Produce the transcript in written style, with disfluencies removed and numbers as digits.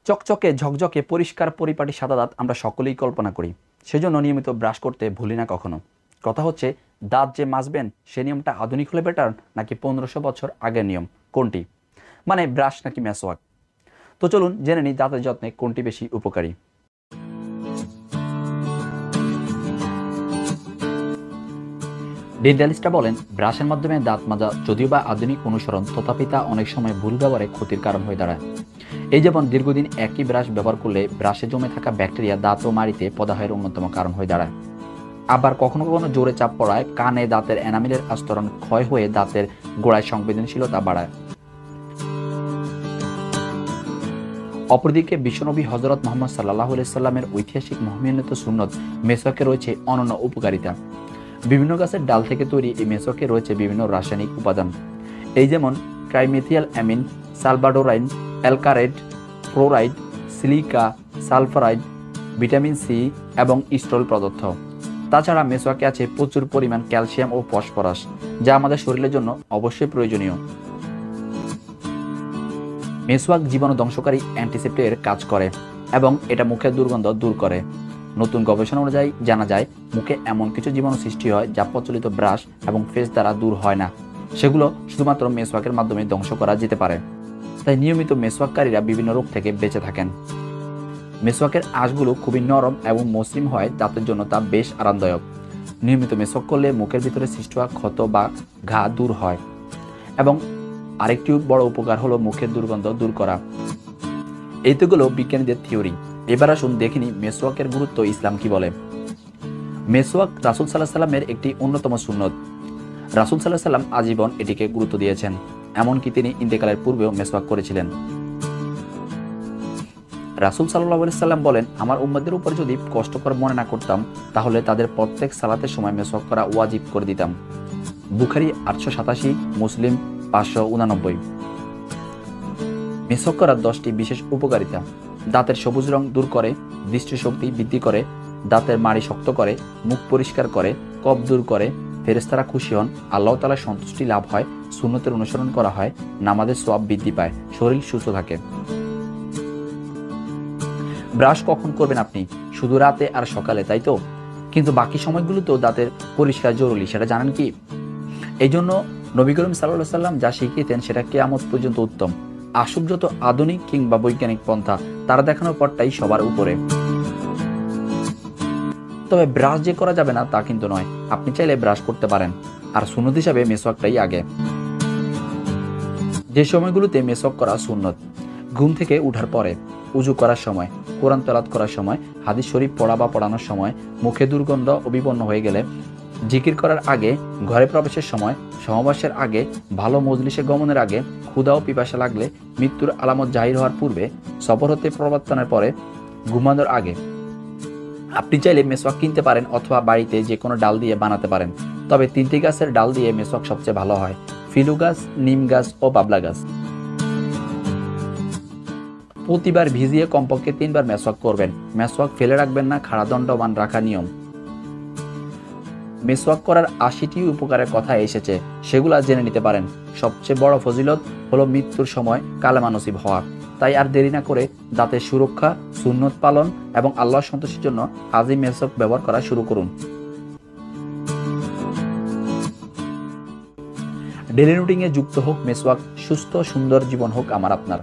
চকচকে ঝকঝকে পরিষ্কার পরিপাটি সাদা দাঁত আমরা সকলেই কল্পনা করি, সেজন্য নিয়মিত ব্রাশ করতে ভুলি না কখনো। কথা হচ্ছে, দাঁত যে মাজবেন সে নিয়মটা আধুনিক হলে বেটার নাকি 1500 বছর আগের নিয়ম, কোনটি? মানে ব্রাশ নাকি মেসওয়াক? তো চলুন জেনে নিই দাঁতের যত্নে কোনটি বেশি উপকারী। ডেন্টালিস্টরা বলেন, ব্রাশের মাধ্যমে দাঁত মাজা যদিও বা আধুনিক অনুসরণ, তথাপি তা অনেক সময় ভুল ব্যবহারে ক্ষতির কারণ হয়ে দাঁড়ায়। এই যেমন দীর্ঘদিন একই ব্রাশ ব্যবহার করলে ব্রাশে জমে থাকা ব্যাকটেরিয়া দাঁত ও মাড়িতে প্রদাহের অন্যতম কারণ হয়ে দাঁড়ায়। আবার কখনো কখনো জোরে চাপ পড়ায় কানে দাঁতের এনামেলের আস্তরণ ক্ষয় হয়ে দাঁতের গোড়ায় সংবেদনশীলতা বাড়ায়। অপরদিকে বিশ্বনবী হযরত মুহাম্মদ সাল্লাল্লাহু আলাইহি সাল্লামের ঐতিহাসিক মহিমান্বিত সুন্নত মেসওয়াকে রয়েছে অনন্য উপকারিতা। বিভিন্ন গাছের ডাল থেকে তৈরি এই মেসওয়াকে রয়েছে বিভিন্ন রাসায়নিক উপাদান। এই যেমন ট্রাইমেথিয়াল অ্যামিন, সালবাডোরাইন, অ্যালকারেট, ফ্লোরাইড, সিলিকা, সালফারাইড, ভিটামিন সি এবং স্ট্রল পদার্থ। তাছাড়া মেসওয়াকে আছে প্রচুর পরিমাণ ক্যালসিয়াম ও ফসফরাস, যা আমাদের শরীরের জন্য অবশ্যই প্রয়োজনীয়। মেসওয়াক জীবাণু ধ্বংসকারী অ্যান্টিসেপ্টিকের কাজ করে এবং এটা মুখের দুর্গন্ধ দূর করে। নতুন গবেষণা অনুযায়ী জানা যায়, মুখে এমন কিছু জীবাণু সৃষ্টি হয় যা প্রচলিত ব্রাশ এবং ফেস দ্বারা দূর হয় না। সেগুলো শুধুমাত্র মেসওয়াকের মাধ্যমে ধ্বংস করা যেতে পারে। তাই নিয়মিত মেসওয়াককারীরা বিভিন্ন রোগ থেকে বেঁচে থাকেন। মেসওয়াকের আঁশগুলো খুবই নরম এবং মসৃণ হয়, দাঁতের জন্য তা বেশ আরামদায়ক। নিয়মিত মেসওয়াক করলে মুখের ভিতরে সৃষ্টি হওয়া ক্ষত বা ঘা দূর হয় এবং আরেকটি বড় উপকার হলো মুখের দুর্গন্ধ দূর করা। এই তো গেলো বিজ্ঞানীদের থিওরি। এবার আসুন দেখিনি মেসওয়াকের গুরুত্ব ইসলাম কি বলে। মেসওয়াক রাসূল সাল্লাল্লাহু আলাইহি সাল্লামের একটি অন্যতম সুন্নত। রাসূল সাল্লাল্লাহু আলাইহি সাল্লাম আজীবন এটিকে গুরুত্ব দিয়েছেন, এমনকি তিনি ইন্তেকালের পূর্বেও মেসওয়াক করেছিলেন। রাসূল সাল্লাল্লাহু আলাইহি সাল্লাম বলেন, আমার উম্মতদের উপর যদি কষ্টকর মনে না করতাম তাহলে তাদের প্রত্যেক সালাতের সময় মেসওয়াক করা ওয়াজিব করে দিতাম। বুখারী 887, মুসলিম 589। মেসওয়াক করার 10টি বিশেষ উপকারিতা। দাঁতের সবুজ রং দূর করে, দৃষ্টিশক্তি বৃদ্ধি করে, দাঁতের মাড়ি শক্ত করে, মুখ পরিষ্কার করে, কফ দূর করে, ফেরেশতারা খুশি হন, আল্লাহ তাআলার সন্তুষ্টি লাভ হয়, সুন্নতের অনুসরণ করা হয়, নামাজের সওয়াব বৃদ্ধি পায়, শরীর সুস্থ থাকে। ব্রাশ কখন করবেন আপনি? শুধু রাতে আর সকালে, তাই তো? কিন্তু বাকি সময়গুলোতেও দাঁতের পরিষ্কার জরুরি, সেটা জানেন কি? এই জন্য নবী করিম সাল্লাল্লাহু আলাইহি সাল্লাম যা শিখিয়েছেন সেটা কিয়ামত পর্যন্ত উত্তম। আসুক যত আধুনিক কিংবা বৈজ্ঞানিক পন্থা, তারা দেখানোর পরটাই সবার উপরে। তবে ব্রাশ যে করা যাবে না তা কিন্তু নয়, আপনি চাইলে ব্রাশ করতে পারেন। আর সুন্নত হিসাবে মেসওয়াকটাই আগে। যে সময়গুলোতে মেসওয়াক করা সুন্নত: ঘুম থেকে উঠার পরে, উজু করার সময়, কোরআন তেলাওয়াত করার সময়, হাদিস শরীফ পড়া বা পড়ানোর সময়, মুখে দুর্গন্ধ অবিপন্ন হয়ে গেলে, জিকির করার আগে, ঘরে প্রবেশের সময়, সমাবেশের আগে, ভালো মজলিসে গমনের আগে, ক্ষুধা ও পিপাসা লাগলে, মৃত্যুর আলামত জাহির হওয়ার পূর্বে, সফর হতে প্রবর্তনের পরে, ঘুমানোর আগে। আপনি চাইলে মেসওয়াক কিনতে পারেন অথবা বাড়িতে যে কোনো ডাল দিয়ে বানাতে পারেন। তবে 3টি গাছের ডাল দিয়ে মেসওয়াক সবচেয়ে ভালো হয়: ফিলু গাছ, নিম গাছ ও বাবলা গাছ। প্রতিবার ভিজিয়ে কমপক্ষে 3বার মেসওয়াক করবেন। মেসওয়াক ফেলে রাখবেন না, খাড়া দণ্ডবান রাখা নিয়ম। মেসওয়াক করার 80টি উপকারের কথা এসেছে, সেগুলো জেনে নিতে পারেন। সবচেয়ে বড় ফজিলত হলো মৃত্যুর সময় কালেমা নসিব হওয়া। তাই আর দেরি না করে দাঁতের সুরক্ষা, সুন্নত পালন এবং আল্লাহর সন্তুষ্টির জন্য আজই মেসওয়াক ব্যবহার করা শুরু করুন। ডেইলি রুটিনে যুক্ত হোক মেসওয়াক। সুস্থ সুন্দর জীবন হোক আমার আপনার।